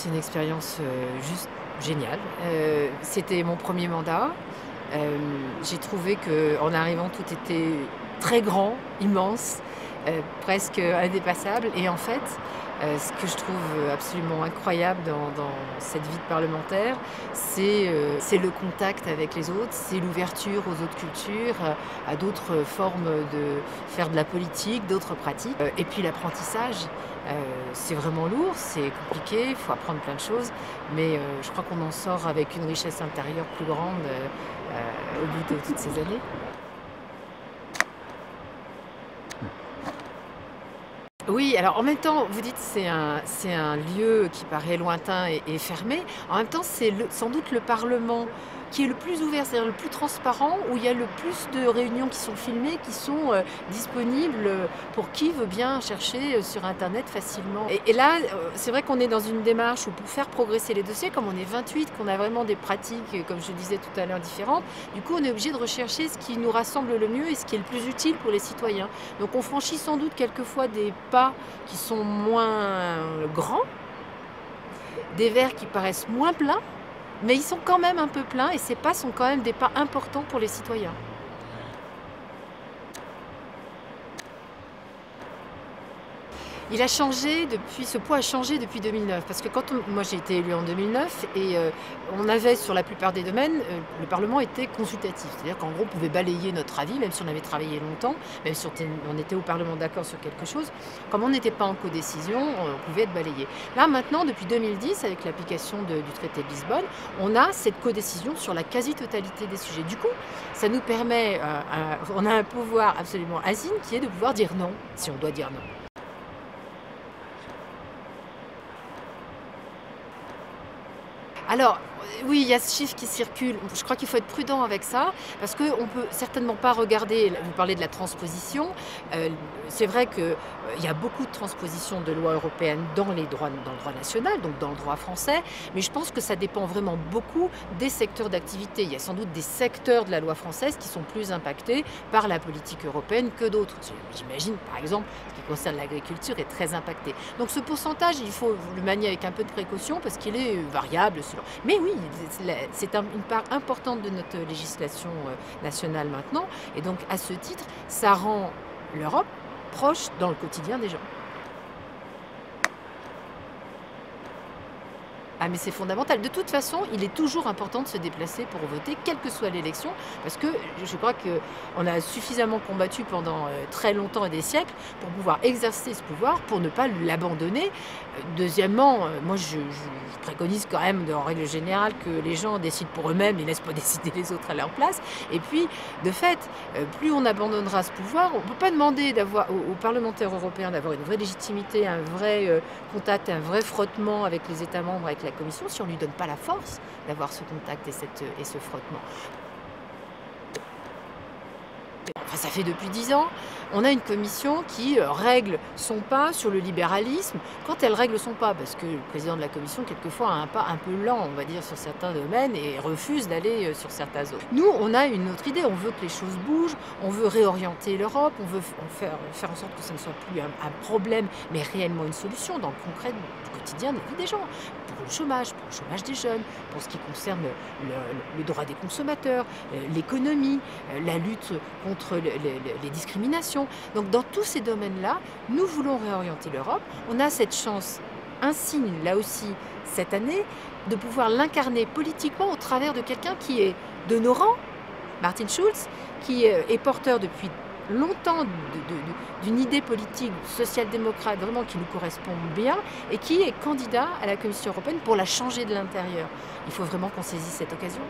c'est une expérience juste géniale. C'était mon premier mandat. J'ai trouvé qu'en arrivant, tout était très grand, immense, presque indépassable. Et en fait, ce que je trouve absolument incroyable dans cette vie de parlementaire, c'est le contact avec les autres, c'est l'ouverture aux autres cultures, à d'autres formes de faire de la politique, d'autres pratiques. Et puis l'apprentissage, c'est vraiment lourd, c'est compliqué, il faut apprendre plein de choses, mais je crois qu'on en sort avec une richesse intérieure plus grande au bout de toutes ces années. Oui, alors en même temps, vous dites c'est un lieu qui paraît lointain et fermé. En même temps, c'est sans doute le Parlement qui est le plus ouvert, c'est-à-dire le plus transparent, où il y a le plus de réunions qui sont filmées, qui sont disponibles pour qui veut bien chercher sur Internet facilement. Et là, c'est vrai qu'on est dans une démarche où pour faire progresser les dossiers, comme on est 28, qu'on a vraiment des pratiques, comme je disais tout à l'heure, différentes, du coup on est obligé de rechercher ce qui nous rassemble le mieux et ce qui est le plus utile pour les citoyens. Donc on franchit sans doute quelquefois des pas qui sont moins grands, des verres qui paraissent moins pleins, mais ils sont quand même un peu pleins et ces pas sont quand même des pas importants pour les citoyens. Il a changé depuis, ce poids a changé depuis 2009, parce que moi j'ai été élue en 2009 et on avait sur la plupart des domaines, le Parlement était consultatif, c'est-à-dire qu'en gros on pouvait balayer notre avis, même si on avait travaillé longtemps, même si on était au Parlement d'accord sur quelque chose, comme on n'était pas en codécision, on pouvait être balayé. Là maintenant, depuis 2010, avec l'application du traité de Lisbonne, on a cette codécision sur la quasi-totalité des sujets. Du coup, ça nous permet, on a un pouvoir absolument asine qui est de pouvoir dire non, si on doit dire non. Alors, oui, il y a ce chiffre qui circule. Je crois qu'il faut être prudent avec ça, parce qu'on ne peut certainement pas regarder, vous parlez de la transposition, c'est vrai qu'il y a beaucoup de transpositions de lois européennes dans le droit national, donc dans le droit français, mais je pense que ça dépend vraiment beaucoup des secteurs d'activité. Il y a sans doute des secteurs de la loi française qui sont plus impactés par la politique européenne que d'autres. J'imagine, par exemple, ce qui concerne l'agriculture est très impacté. Donc ce pourcentage, il faut le manier avec un peu de précaution, parce qu'il est variable. Mais oui, c'est une part importante de notre législation nationale maintenant. Et donc, à ce titre, ça rend l'Europe proche dans le quotidien des gens. Ah mais c'est fondamental. De toute façon, il est toujours important de se déplacer pour voter, quelle que soit l'élection, parce que je crois qu'on a suffisamment combattu pendant très longtemps et des siècles pour pouvoir exercer ce pouvoir, pour ne pas l'abandonner. Deuxièmement, moi je préconise quand même, en règle générale, que les gens décident pour eux-mêmes et ne laissent pas décider les autres à leur place. Et puis, de fait, plus on abandonnera ce pouvoir, on ne peut pas demander aux parlementaires européens d'avoir une vraie légitimité, un vrai contact, un vrai frottement avec les États membres, avec la Commission, si on ne lui donne pas la force d'avoir ce contact et ce frottement. Enfin, ça fait depuis 10 ans, on a une commission qui règle son pas sur le libéralisme quand elle règle son pas, parce que le président de la commission, quelquefois, a un pas un peu lent, on va dire, sur certains domaines et refuse d'aller sur certains autres. Nous, on a une autre idée, on veut que les choses bougent, on veut réorienter l'Europe, on veut faire en sorte que ça ne soit plus un problème, mais réellement une solution dans le concret du quotidien de la vie des gens. Pour le chômage des jeunes, pour ce qui concerne le droit des consommateurs, l'économie, la lutte contre les discriminations. Donc dans tous ces domaines-là, nous voulons réorienter l'Europe. On a cette chance insigne, là aussi, cette année, de pouvoir l'incarner politiquement au travers de quelqu'un qui est de nos rangs, Martin Schulz, qui est porteur depuis longtemps d'une idée politique social-démocrate vraiment qui nous correspond bien et qui est candidat à la Commission européenne pour la changer de l'intérieur. Il faut vraiment qu'on saisisse cette occasion.